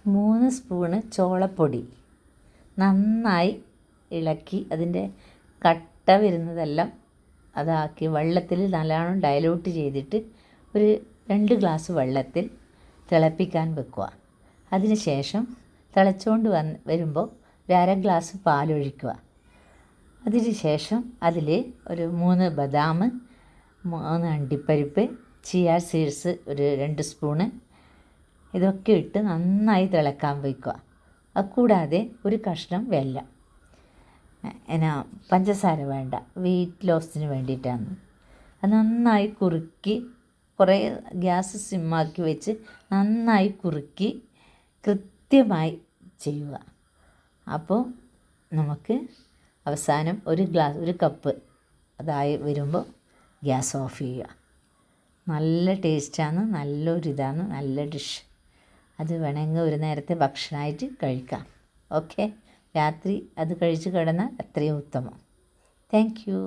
3 spoon ചോളപ്പൊടി നന്നായി ഇളക്കി അതിൻ്റെ കട്ട വരുന്നതെല്ലാം അതാക്കി വെള്ളത്തിൽ നല്ലോണം ഡയലൂട്ട് ചെയ്തിട്ട് ഒരു 2 ഗ്ലാസ് വെള്ളത്തിൽ തിളപ്പിക്കാൻ വെക്കുക. അതിന് ശേഷം തിളച്ചുകൊണ്ട് വരുമ്പോൾ ഒരു അര ഗ്ലാസ് പാലൊഴിക്കുക. അതിന് ശേഷം അതിൽ ഒരു 3 ബദാം, 3 അണ്ടിപ്പരിപ്പ്, ചിയ സീഡ്സ് ഒരു 2 സ്പൂണ് ഇതൊക്കെ ഇട്ട് നന്നായി തിളക്കാൻ വയ്ക്കുക. അതുകൂടാതെ ഒരു കഷ്ണം വെല്ലം, പഞ്ചസാര വേണ്ട, വെയിറ്റ് ലോസിന് വേണ്ടിയിട്ടാണ്. അത് നന്നായി കുറുക്കി കുറേ ഗ്യാസ് സിമ്മാക്കി വെച്ച് നന്നായി കുറുക്കി കൃത്യമായി ചെയ്യുക. അപ്പോൾ നമുക്ക് അവസാനം ഒരു കപ്പ് അതായി വരുമ്പോൾ ഗ്യാസ് ഓഫ് ചെയ്യുക. നല്ല ടേസ്റ്റാണ്, നല്ലൊരിതാണ്, നല്ല ഡിഷ്. അത് വേണമെങ്കിൽ ഒരു നേരത്തെ ഭക്ഷണമായിട്ട് കഴിക്കാം. ഓക്കെ, രാത്രി അത് കഴിച്ച് കിടന്നാൽ അത്രയും ഉത്തമം. Thank you.